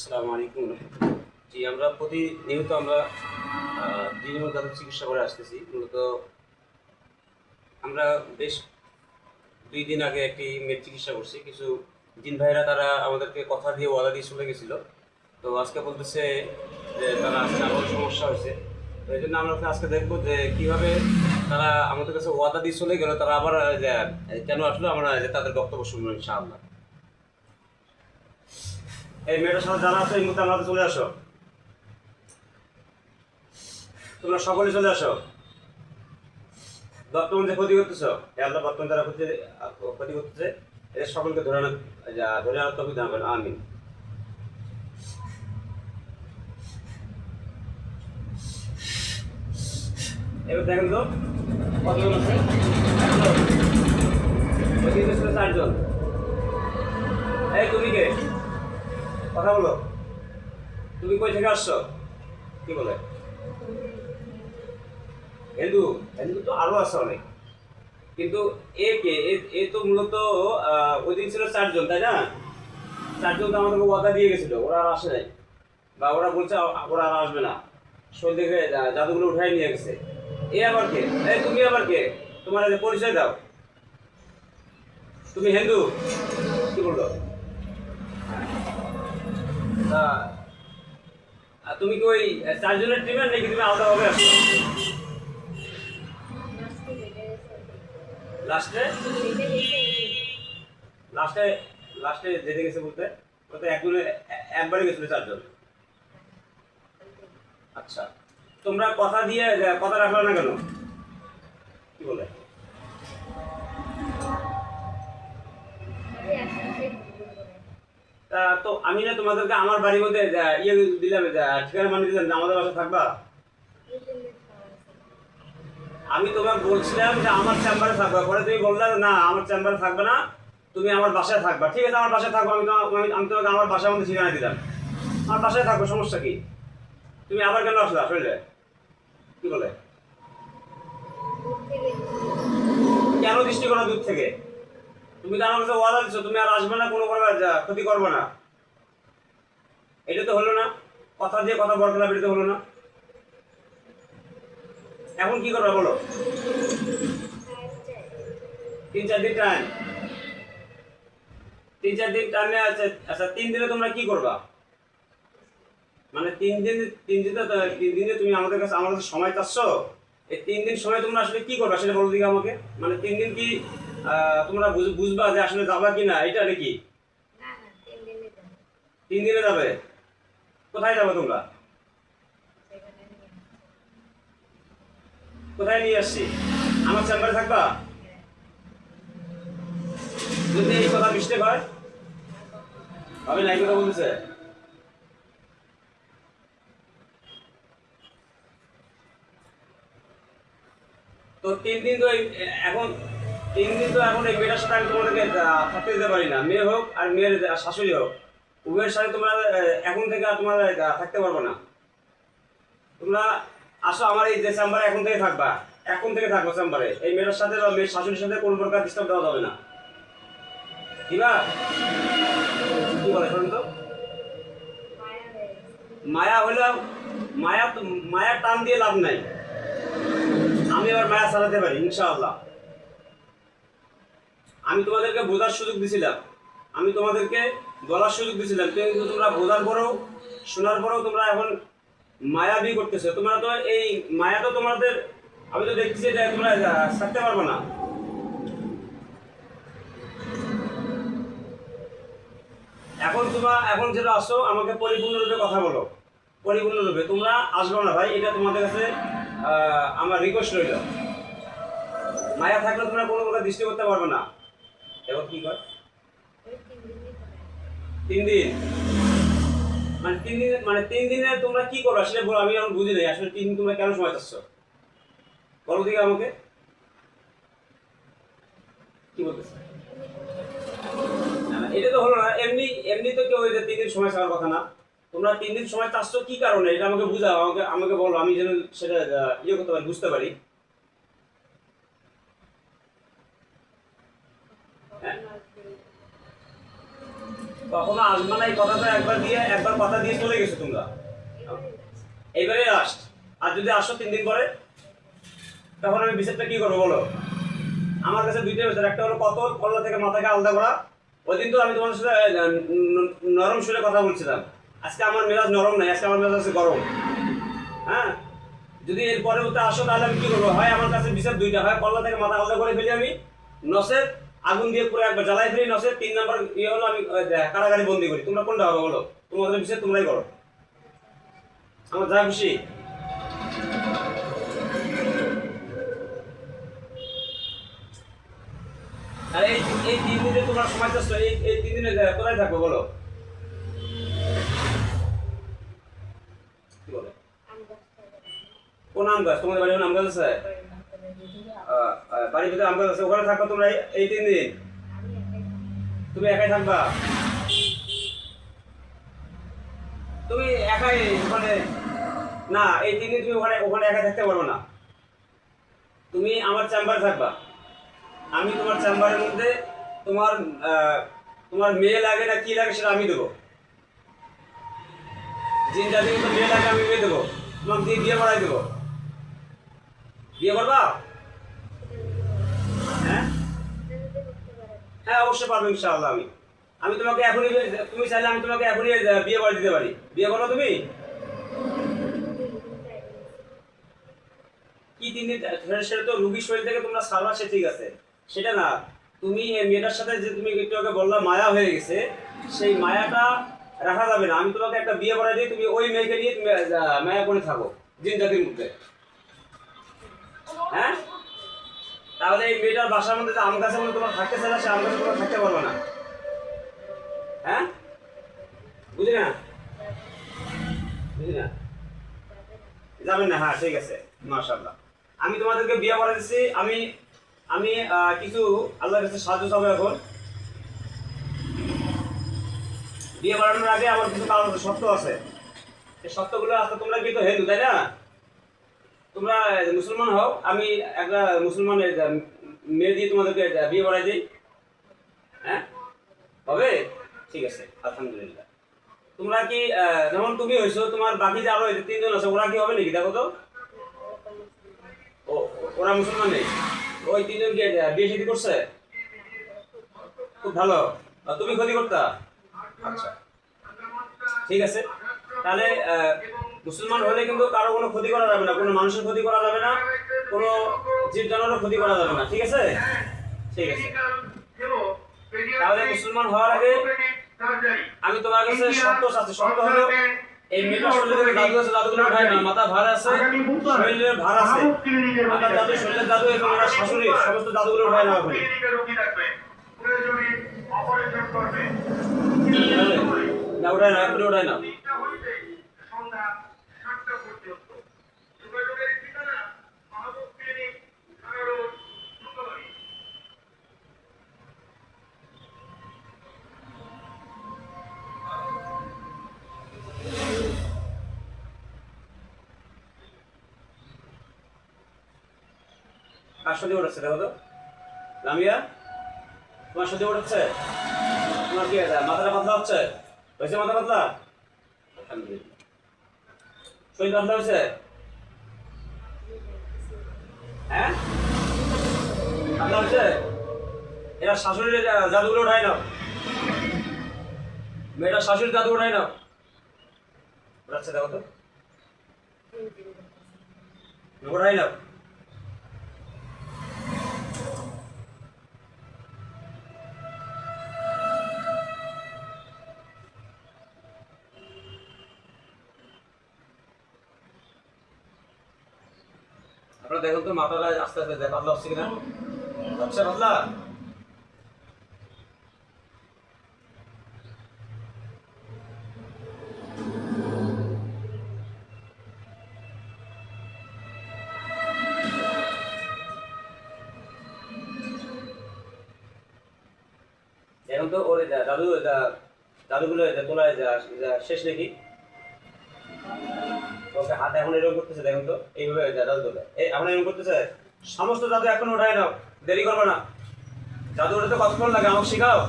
আসসালামু আলাইকুম রহমতুল্লাহ। জি, আমরা প্রতিনিয়ত আমরা তৃণমূল দাঁতের চিকিৎসা করে আসতেছি। মূলত আমরা বেশ 2 দিন আগে একটি মেয়ের চিকিৎসা করছি। কিছু জিন ভাইরা তারা আমাদেরকে কথা দিয়ে ওয়াদা দিয়ে চলে গেছিল। তো আজকে বলতেছে যে তারা আজকে আবার সমস্যা হয়েছে। তো এই জন্য আমরা আজকে দেখবো যে কীভাবে তারা আমাদের কাছে ওয়াদা দিয়ে চলে গেল, তারা আবার কেন আসলো, আমরা তাদের বক্তব্য শুনবো ইনশাআল্লাহ। এই মেয়েটার সাথে যারা আছে এই মুহূর্তে আমাদের চলে আসো, তোমরা সকলে চলে আসো। বর্তমান যে ক্ষতি করতেছো, আল্লাহ বর্তমান যারা ক্ষতি করতেছে এদের সকলকে ধরে আনার তৌফিক দান করেন, আমিন। এবার দেখেন তো কতজন আছে। ছিল 4 জন। এই তুমি কে? কথা বলো। তুমি কই থেকে আসছো? কি বলে? হিন্দু? হিন্দু তো আরো আছে অনেক, কিন্তু এ কে? এ তো মূলত ওই দিন ছিল 4 জন, তাই না? 4 জন তো আমাদেরকে ওয়াদা দিয়ে গেছিল, ওরা আর আসে নাই, বা ওরা বলছে ওরা আর আসবে না। শরীর থেকে জাদুগুলো উঠাই নিয়ে গেছে। এ আবার কে? এই তুমি আবার কে? তোমার পরিচয় দাও। তুমি হিন্দু? কি বললো? তুমি কি ওই 4 জনের টিমের নাকি তুমি আলাদাভাবে আসছো? লাস্টে লাস্টে লাস্টে যেতে গেছে বলতে বলতে একবারে গেছিল 4 জন। আচ্ছা, তোমরা কথা দিয়ে কথা রাখলো না কেন? কি বলে? তো আমি না তোমাদেরকে আমার বাড়ির মধ্যে ইয়ে দিলাম, ঠিকানা মানে দিলাম যে আমাদের বাসা থাকবা। আমি তোমাকে বলছিলাম যে আমার চেম্বারে থাকবা, পরে তুমি বললে না আমার চেম্বারে থাকবে না, তুমি আমার বাসায় থাকবা। ঠিক আছে, আমার বাসায় থাকবো। আমি তোমাকে আমার বাসার মধ্যে ঠিকানা দিলাম, আমার বাসায় থাকবো, সমস্যা কি? তুমি আবার কেন আসলা শরীরে? কি বলে? কেন দৃষ্টি করো দূর থেকে? তুমি তো আমার কাছে ওয়াদা দিচ্ছ তুমি আর আসবে না, কোনো ক্ষতি করবে না। এটা তো হলো না, কথা দিয়ে কথা বরকলা বেরোতে হলো না। এখন কি করবে বলো? 3-4 দিন টাইম, 3-4 দিন টাইমে আছে। আচ্ছা, 3 দিনে তোমরা কি করবা? মানে 3 দিনে তুমি আমাদের কাছে সময় চাচ্ছ। এই 3 দিন সময় তোমরা আসলে কি করবা সেটা বলো দিকে আমাকে। মানে 3 দিন কি তোমরা বুঝবা যে আসলে যাবা কি না, এটা নাকি? 3 দিনে যাবে? কোথায় যাবে তোমরা? কোথায় নিয়ে আসছি? আমার চেম্বারে থাকবা? যদি এই কথা মিস্টেক হয়, আমি নাই কথা বলতেছে। তো 3 দিন তো এখন 3 দিন তো এখন এই মেয়েটার সাথে আমি তোমাদেরকে থাকতে দিতে পারি না। মেয়ে হোক আর মেয়ের শাশুড়ি হোক, উভয়ের সাথে তোমরা এখন থেকে তোমরা থাকতে পারবো না। তোমরা আসো আমার এই যে চেম্বারে, এখন থেকে থাকবা, এখন থেকে থাকবো চেম্বারে। এই মেয়েটার সাথে বা মেয়ের শাশুড়ির সাথে কোনো প্রকার ডিস্টার্ব দেওয়া যাবে না। দিবা? কি বলে শুনুন তো? মায়া হইলো মায়া টান দিয়ে লাভ নাই। আমি আবার মায়া চালাতে পারি ইনশাআল্লাহ। আমি তোমাদেরকে বোঝার সুযোগ দিছিলাম, আমি তোমাদেরকে বলার সুযোগ দিছিলাম, কিন্তু তোমরা বোঝার পরেও শোনার পরেও তোমরা এখন মায়াবি করতেছো। তোমরা তো এই মায়া তো তোমাদের, আমি তো দেখছি যে তোমরা থাকতে পারবে না। এখন যেটা আসো আমাকে পরিপূর্ণরূপে কথা বলো, পরিপূর্ণরূপে। তোমরা আসবে না ভাই, এটা তোমাদের কাছে আমার রিকোয়েস্ট রইল। মায়া থাকলে তোমরা কোনো প্রকার দৃষ্টি করতে পারবে না। এখন কি কর? 3 দিন মানে 3 দিনে তোমরা কি করো সেটা বলো, আমি এখন বুঝি নাই আসলে 3 দিন তোমরা কেন সময় চাচ্ছ বলো দিকে আমাকে। কি বলতেছে? না, এটা তো হলো না। এমনি এমনি তো কেউ 3 দিন সময় চাওয়ার কথা না। তোমরা 3 দিন সময় চাচ্ছ কি কারণে, এটা আমাকে বুঝাও, আমাকে বলো, আমি যেন সেটা ইয়ে করতে পারি, বুঝতে পারি। কখনো আসবে না এই কথাটা একবার কথা দিয়ে চলে গেছো তোমরা। এইবারে লাস্ট। আর যদি আসো 3 দিন পরে, তখন আমি বিচারটা কি করবো বলো? আমার কাছে দুইটা বিচার, একটা হলো কত কল্লা থেকে মাথাকে আলাদা করা। ওই দিন তো আমি তোমাদের সাথে নরম সুরে কথা বলছিলাম, আজকে আমার মেজাজ নরম নাই, আজকে আমার মেজাজ আছে গরম। হ্যাঁ, যদি এর পরবর্তী আসো তাহলে আমি কি করবো? হয় আমার কাছে বিচার দুইটা, হয় কল্লা থেকে মাথা আলাদা করে ফেলি আমি, নসের আগুন দিয়ে পুরো একবার জ্বালাই ফেলি, নসের 3 নম্বর ইয়ে হলো আমি কারাগারে বন্দি করি। তোমরা কোনটা হবে বলো? তোমাদের বিচার তোমরাই করো, আমার যা খুশি। আর এই এই 3 দিনে তোমার সময় চাচ্ছ, এই 3 দিনে কোথায় থাকবো বলো? কি বলে? কোন আম গাছ? তোমাদের বাড়ি আম গাছ আছে? বাড়ির ভিতরে আম গাছ আছে, ওখানে থাকবো তোমরা এই 3 দিন? তুমি একাই থাকবা? তুমি একাই ওখানে না, এই 3 দিন তুমি ওখানে একা থাকতে পারবে না। তুমি আমার চেম্বারে থাকবা। আমি তোমার চেম্বারের মধ্যে তোমার তোমার মেয়ে লাগে না কি লাগে সেটা আমি দেবো। জিন জাতি মতো মেয়ে লাগে আমি মেয়ে দেবো, তোমাকে দিয়ে বিয়ে করাই দেবো। বিয়ে করবা? হ্যাঁ হ্যাঁ, অবশ্যই পারবো ইনশাআল্লাহ। আমি তোমাকে এখনই, তুমি চাইলে আমি তোমাকে এখনই বিয়ে করে দিতে পারি। বিয়ে করো তুমি? কি 3 দিন? সেটা তো রুগীর শরীর থেকে তোমরা সারবা, সে ঠিক আছে, সেটা না। তুমি এই মেয়েটার সাথে যে তুমি একটু আগে বললা মায়া হয়ে গেছে, সেই মায়াটা রাখা যাবে না। আমি তোমাকে একটা বিয়ে করে দিই, তুমি ওই মেয়েকে নিয়ে তুমি মায়া করে থাকো জিন জাতির মধ্যে। হ্যাঁ, তাহলে এই মেয়েটার বাসার মধ্যে যে আম গাছের মধ্যে তোমার থাকতে চাই না, সে আম গাছে তোমার থাকতে পারবে না। হ্যাঁ, বুঝলি না? বুঝলি না? যাবেন না? হ্যাঁ ঠিক আছে, মাশাআল্লাহ। আমি তোমাদেরকে বিয়ে করে দিচ্ছি। আমি আমি কিছু আল্লাহর কাছে সাহায্য চাবো এখন। বিয়ে করানোর আগে আমার কিছু কারণ শর্ত আছে, এই শর্তগুলো আছে। তোমরা কিন্তু হিন্দু তাই না? তোমরা মুসলমান হও, আমি একটা মুসলমানের মেয়ে দিয়ে তোমাদেরকে বিয়ে করাই দিই। হ্যাঁ, হবে? ঠিক আছে, আলহামদুলিল্লাহ। তোমরা কি যেমন তুমি হয়েছো, তোমার বাকি যে আরো 3 জন আছে, ওরা কি হবে নাকি? দেখো তো, ওরা মুসলমান নেই? ওই 3 জন কি বিয়ে শাদী করছে? খুব ভালো। তুমি ক্ষতি করতা? আচ্ছা ঠিক আছে। তাহলে মুসলমান হলে কিন্তু কারো কোনো ক্ষতি করা যাবে না, কোনো মানুষের ক্ষতি করা যাবে না, কোনো জীব জানোয়ারের ক্ষতি করা যাবে না। ঠিক আছে? ঠিক আছে। তাহলে মুসলমান হওয়ার আগে আমি তোমার কাছে শর্ত আছে। শর্ত হলো এই মেয়েটার শরীরে জাদু আছে, জাদুগুলো উঠায় না। মাথা ভার আছে, শরীরের ভার আছে, মাথার জাদু, শরীরের জাদু এবং ওরা শাশুড়ির সমস্ত জাদুগুলো উঠায় না। ওখানে না, ওঠায় না, এখনই ওঠায় না। কার সহ্য ওঠাচ্ছে দেখো তো? লামিয়া, তোমার সহ্য ওঠাচ্ছে? তোমার কি মাথাটা পাতলা হচ্ছে? হয়েছে মাথা পাতলা? আলহামদুলিল্লাহ। শরীর পাতলা হয়েছে? হ্যাঁ, পাতলা হয়েছে? এরা শাশুড়ির জাদুগুলো উঠায় নাও, মেয়েটা শাশুড়ির জাদু উঠায় নাও। ওঠাচ্ছে দেখো তো, উঠাই নাও। আপনারা দেখুন তো মাথাটা আস্তে আস্তে পাতলা হচ্ছে কিনা। হচ্ছে পাতলা? এখন তো ওর জাদুগুলো তোলায় শেষ দেখি। ওকে হাত এখন এরকম করতেছে, দেখুন তো এইভাবে জাদু তোলে, এই এখন এরকম করতেছে। সমস্ত জাদু এখন ওঠায় নাও, দেরি করবে না। জাদু ওঠাতে কতক্ষণ লাগে আমাকে শেখাও।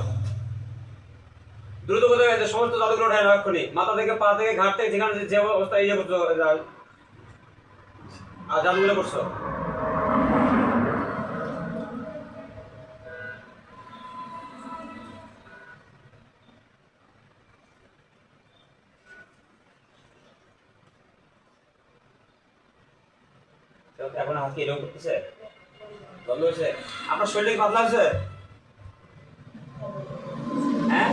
দ্রুত করে সমস্ত জাদুগুলো উঠে নাও এক্ষুনি, মাথা থেকে পা থেকে ঘাট থেকে যেখানে যে অবস্থা ইয়ে করছো আর জাদুগুলো করছো। এখন হাত কি এরকম করতেছে, বন্ধ হয়েছে? আপনার শরীরে কি পাতলা হয়েছে? হ্যাঁ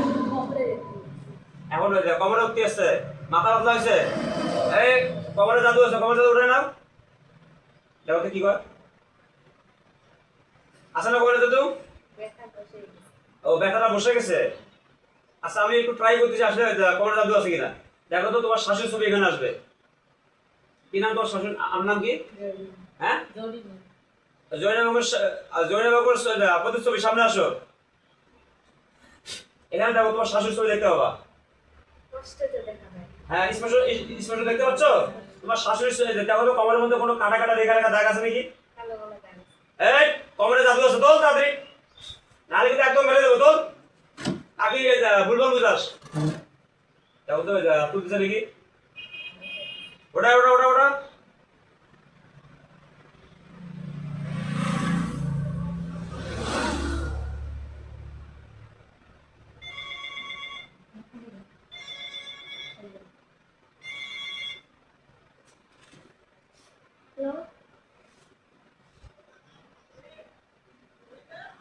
এখন কমরে উঠতে আসছে, মাথা পাতলা হয়েছে, এই কমরে জাদু আছে, কমরে জাদু উঠে নাও। দেখো তো কি কর, আছে না কমরে জাদু? ও ব্যথাটা বসে গেছে। আচ্ছা আমি একটু ট্রাই করতেছি আসলে কমরে জাদু আছে কিনা। দেখো তো তোমার শাশুড়ির ছবি এখানে আসবে। কি নাম তোমার শাশুড়ি, আমার নাম কি? হ্যাঁ জয়নাবাবুর প্রতিচ্ছবি সামনে আসো। এখানে দেখো তোমার শাশুড়ির ছবি দেখতে পাবা। হ্যাঁ স্পষ্ট স্পষ্ট দেখতে পাচ্ছ? তোমার শাশুড়ির ছবি দেখো তো, কমরের মধ্যে কোনো কাটা কাটা রেখা রেখা দাগ আছে নাকি? এই কমরে জাদু আছে, তোল তাড়াতাড়ি, নাহলে কিন্তু একদম মেরে দেবো। তোল আগে ভুলভাল বুঝাস। দেখো তো তুলতেছে নাকি? ওটা ওটা ওটা ওটা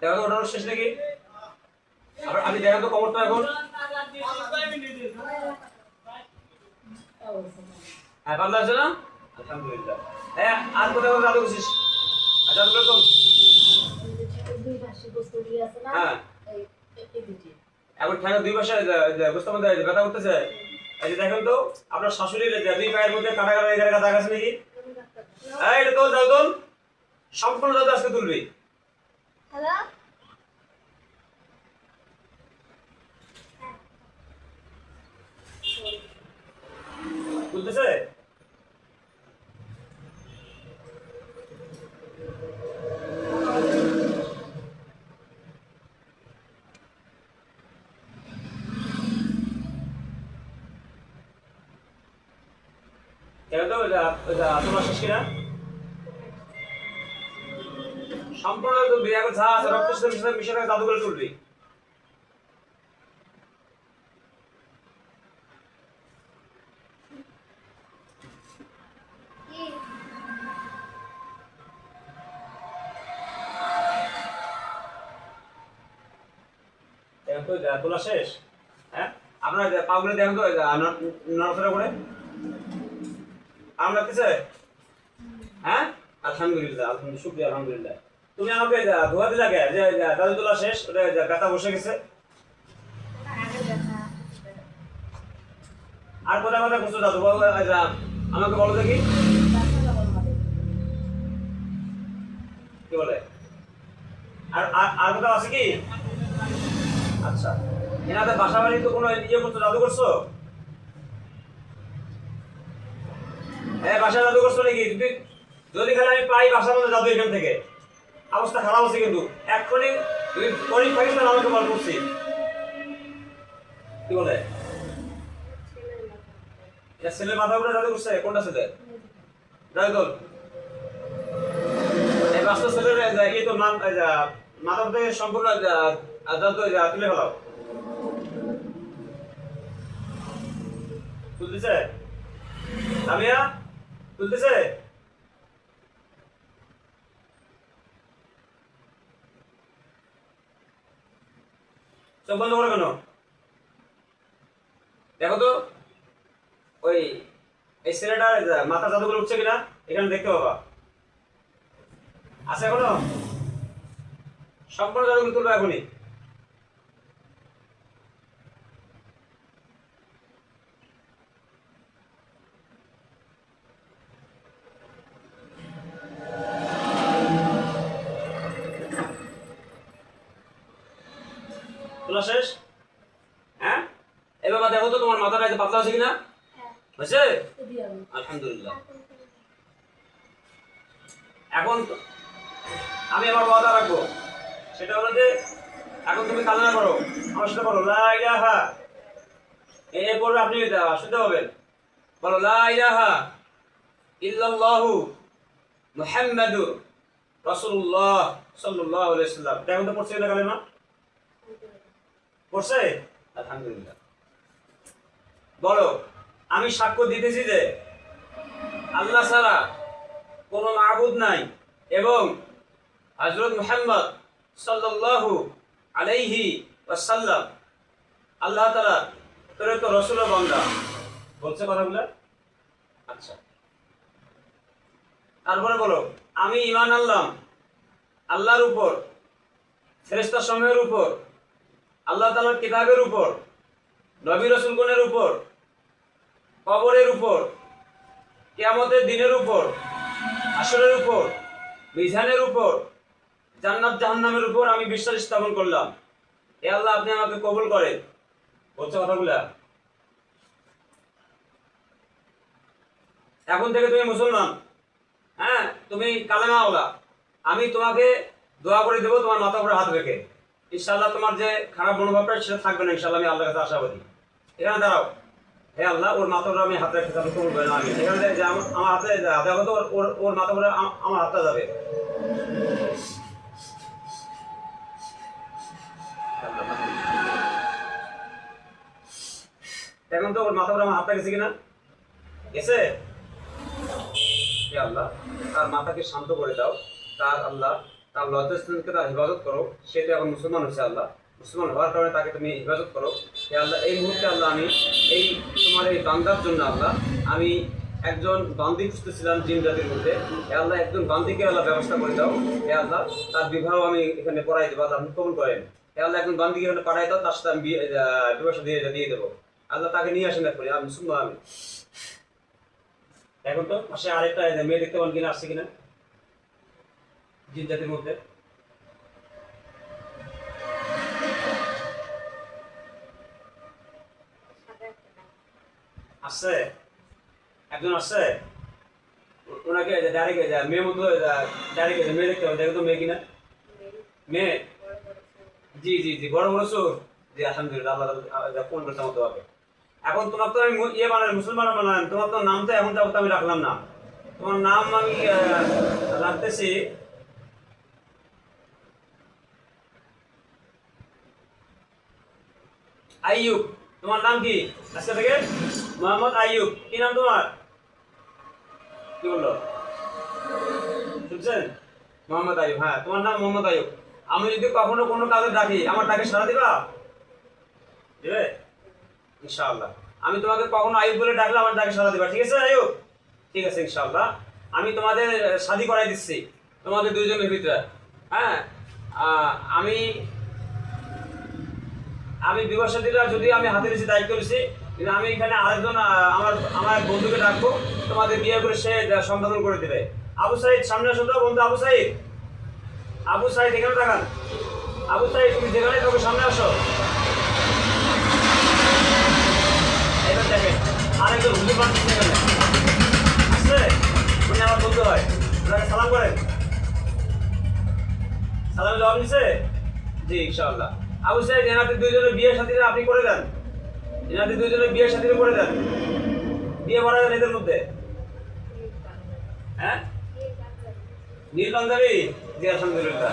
দেখো তো ওটা শেষ নাকি? আবার আমি দেখো তো কমরটা এখন। হ্যাঁ পাতলা আছে না? আলহামদুলিল্লাহ। হ্যাঁ আর কোথাও জাদু করছিস? আচ্ছা জাদু করো। হ্যাঁ এখন ঠ্যাঙের দুই পাশে বুঝতে মধ্যে ব্যথা করতেছে। এই যে দেখেন তো আপনার শাশুড়ির দুই পায়ের মধ্যে কাটা কাটা রেখা রেখা দাগ আছে নাকি? এই এটা তোল, যাও তোল, সম্পূর্ণ জাদু আজকে তুলবি। তুলতেছে? দেখো তো তোমার শেষ কিনা? সম্পূর্ণ তুলবি, এখন যা আছে রক্তের সাথে মিশে জাদু করে তুলবি। দেখো তো তোলা শেষ। হ্যাঁ আপনার পাগুলো দেখেন তো নড়াচড়া করে আরাম লাগতেছে? হ্যাঁ আলহামদুলিল্লাহ, আলহামদুলিল্লাহ, শুকরিয়া, আলহামদুলিল্লাহ। তুমি আমাকে ধোয়া দিলা কে যে দাদু তোলা শেষ, ওটা ব্যথা বসে গেছে? আর কোথায় কোথায় করছো দাদু আমাকে বলো দেখি। কি বলে আর আর কোথাও আছে কি? আচ্ছা এনাদের বাসা বাড়ি তো কোনো ইয়ে করছো, জাদু করছো? হ্যাঁ বাসা জাদু করছো নাকি? যদি খেলে আমি পাই বাসার মধ্যে জাদু এখান থেকে, অবস্থা খারাপ আছে কিন্তু এক্ষুনি তুই গরিব থাকিস না, আমাকে বল করছি। কি বলে ছেলের মাথা উপরে জাদু করছে? কোনটা ছেলে? যাই তোল এই বাস্তব ছেলের এই তো নাম মাথা উপরে সম্পূর্ণ তুলে ফেলাও। তুলতেছে সামিয়া? তুলতেছে? চোখ বন্ধ করো কেন? দেখো তো ওই এই ছেলেটার মাথা জাদুগুলো উঠছে কিনা এখানে দেখতে পাবা। আছে এখনো? সম্পূর্ণ জাদুগুলো তুলবো এখনই। তোলা শেষ? হ্যাঁ এবার দেখো তো তোমার মাথাটা পাতলা আছে কিনা? হয়েছে? আলহামদুলিল্লাহ। এখন আমি আমার ওয়াদা রাখবো, সেটা হলো যে এখন তুমি কান্না করো, আমার সাথে করো লা ইলাহা এরপরে আপনি শুনতে পাবেন, বলো লা ইলাহা ইল্লাল্লাহু মুহাম্মাদুর রাসূলুল্লাহ সাল্লাল্লাহু আলাইহি ওয়াসাল্লাম। এটা এখন তো পড়ছে না কালেমা? পড়ছে? আলহামদুলিল্লাহ। বলো আমি সাক্ষ্য দিতেছি যে আল্লাহ ছাড়া কোনো মাবুদ নাই এবং হযরত মুহাম্মদ সাল্লাল্লাহু আলাইহি ওয়াসাল্লাম আল্লাহ তাআলা প্রেরিত রাসূল ও বান্দা। বলছে কথাগুলো? আচ্ছা, তারপরে বলো আমি ঈমান আনলাম আল্লাহর উপর, ফেরেশতা সমূহের উপর, আল্লাহ তাআলার কিতাবের উপর, নবী রাসূলগণের উপর, কবরের উপর, কিয়ামতের দিনের উপর, হাশরের উপর, মিজানের উপর, জান্নাত জাহান্নামের উপর আমি বিশ্বাস স্থাপন করলাম। হে আল্লাহ আপনি আমাকে কবুল করেন। বলছে কথাগুলা? এখন থেকে তুমি মুসলমান, হ্যাঁ তুমি কালেমা ওলা। আমি তোমাকে দোয়া করে দেবো তোমার মাথার উপরে হাত রেখে। ইনশাআল্লাহ তোমার যে খারাপ মনোভাবটা সেটা থাকবে না ইনশাআল্লাহ, আমি আল্লাহর কাছে আশাবাদী। এখানে দাঁড়াও। হে আল্লাহ ওর মাথার উপরে আমি হাত রেখে তাহলে কবুল করেন। আমি এখানে যে আমার হাতে দেখো তো ওর মাথার উপরে আমার হাতটা যাবে। এখন তো ওর মাথার উপরে আমার হাতটা গেছে কিনা? গেছে? হে আল্লাহ তার মাথাকে শান্ত করে দাও, তার আল্লাহ তার লজ্জাস্থানকে তার হেফাজত করো। সে তো এখন মুসলমান হচ্ছে আল্লাহ, মুসলমান হওয়ার কারণে তাকে তুমি হেফাজত করো। হে আল্লাহ এই মুহূর্তে আল্লাহ আমি এই তোমার এই বান্দার জন্য আল্লাহ আমি একজন বান্দি খুঁজতেছিলাম জিন জাতির মধ্যে। হে আল্লাহ একজন বান্দিকে আল্লাহ ব্যবস্থা করে দাও। হে আল্লাহ তার বিবাহ আমি এখানে পড়াই দেবো, আল্লাহ আপনি কবুল করেন। হে আল্লাহ একজন বান্দিকে এখানে পাঠাই দাও, তার সাথে আমি বিবাহ দিয়ে দেবো। আল্লাহ তাকে নিয়ে আসেন এখনই। আমি মুসলমান আমি। এখন তো পাশে আরেকটা মেয়ে দেখতে পান কিনা, আসছে কিনা জিন জাতির মধ্যে? আসছে একজন আসছে, ওনাকে ডাইরেক্ট মেয়ের মতো ডাইরেক্ট মেয়ে দেখতে হবে। দেখো তো মেয়ে কিনা? মেয়ে? জি জি জি, বড় বড় চোখ। জি আলহামদুলিল্লাহ, আল্লাহ কোন করতে মতো হবে। এখন তোমার তো আমি ইয়ে বানাই মুসলমান বানালাম, তোমার তো নাম তো এখন তো আমি রাখলাম না। তোমার নাম আমি রাখতেছি আইয়ুব। তোমার নাম কি আজকে থেকে? মোহাম্মদ আইয়ুব। কি নাম তোমার? কি বললো শুনছেন? মোহাম্মদ আইয়ুব। হ্যাঁ তোমার নাম মোহাম্মদ আইয়ুব। আমি যদি কখনো কোনো কাজে ডাকি আমার ডাকে সাড়া দিবা? দেবে ইনশাআল্লাহ। আমি তোমাকে কখনো আইয়ুব বলে ডাকলে আমার ডাকে সাড়া দিবা, ঠিক আছে আইয়ুব? ঠিক আছে ইনশাআল্লাহ। আমি তোমাদের শাদী করাই দিচ্ছি তোমাদের দুইজনের ভিতরে। হ্যাঁ আমি আমি বিবাহ শাদীটা যদি আমি হাতে নিয়েছি দায়িত্ব নিয়েছি, কিন্তু আমি এখানে আরেকজন আমার বন্ধুকে ডাকবো, তোমাদের বিয়ে করে সে সম্পাদন করে দেবে। আবু সাইদ সামনে আসো তো বন্ধু। আবু সাইদ, আবু সাইদ এখানে দেখান। আবু সাইদ তুমি যেখানে তোকে সামনে আসো। এবার দেখেন আরেকজন হুজুর বান এখানে আসছে, উনি আমার বন্ধু হয়। ওনাকে সালাম করেন। সালাম জবাব নিছে? জি ইনশাআল্লাহ। আবু সাইদ এনাদের দুইজনের বিয়ের সাথীরা আপনি করে দেন, এনাদের দুইজনের বিয়ের সাথীরা করে দেন, বিয়ে করা দেন এদের মধ্যে। হ্যাঁ নীল পাঞ্জাবি? জি আলহামদুলিল্লাহ।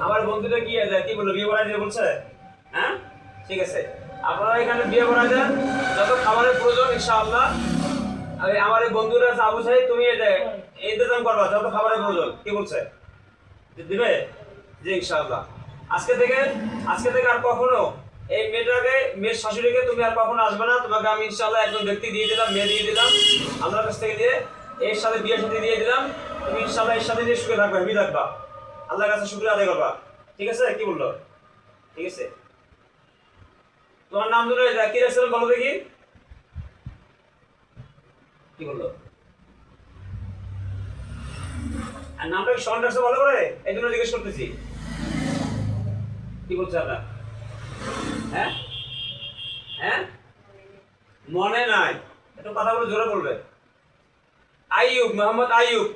আমার বন্ধুটা কি বললো বিয়ে করা দিয়ে বলছে? হ্যাঁ ঠিক আছে, আপনারা এখানে বিয়ে করা দেন। যত খাবারের প্রয়োজন ইনশাআল্লাহ আমার এই বন্ধুরা আবু সাইদ তুমি ইন্তজাম করবা, যত খাবারের প্রয়োজন। কি বলছে দিবে? জি ইনশাআল্লাহ। আজকে থেকে আর কখনো এই মেয়ের শাশুড়িকে তুমি আর কখনো আসবে না। তোমাকে আমি ইনশাআল্লাহ একজন ব্যক্তি দিয়ে দিলাম, মেয়ে দিয়ে দিলাম আল্লাহর কাছ থেকে দিয়ে, এর সাথে বিয়ের সাথে দিয়ে দিলাম। তুমি ইনশাআল্লাহ এর সাথে দিয়ে সুখে থাকবা, হেমি থাকবা, আল্লাহর কাছে শুকরিয়া আদায় করবা। ঠিক আছে? কি বললো? ঠিক আছে। তোমার নাম ধরে কি রাখছিলাম বলো দেখি? কি বললো? আর নামটা কি স্মরণ রাখছো ভালো করে? এই জন্য জিজ্ঞেস করতেছি। কি বলছে আপনার? হ্যাঁ হ্যাঁ মনে নাই, একটু কথা বলে জোরে বলবে। আইয়ুব, মোহাম্মদ আইয়ুব।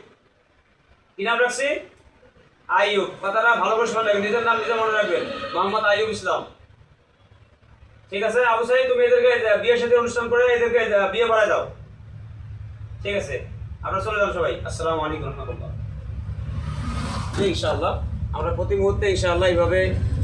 কি নাম রাখছি? আইয়ুব। কথাটা ভালো করে শুনে রাখবেন, নিজের নাম নিজে মনে রাখবেন। মোহাম্মদ আইয়ুব ইসলাম। ঠিক আছে আবু সাইদ, তুমি এদেরকে বিয়ের সাথে অনুষ্ঠান করে এদেরকে বিয়ে করায় দাও। ঠিক আছে, আপনারা চলে যান সবাই। আসসালামু আলাইকুম রহমতুল্লাহ। ইনশাআল্লাহ আমরা প্রতি মুহূর্তে ইনশাআল্লাহ এইভাবে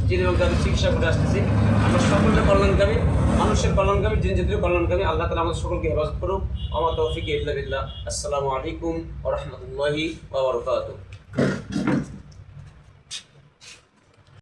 জিন এবং তাদের চিকিৎসা করে আসতেছি। আমরা সকলের কল্যাণকামী, মানুষের কল্যাণকামী, জিন জাতির কল্যাণকামী। আল্লাহ তাআলা আমাদের সকলকে হেফাজত করুক। আমা তৌফিক ইল্লা বিল্লাহ। আসসালামু আলাইকুম ওয়া রাহমাতুল্লাহি ওয়া বারাকাতুহু।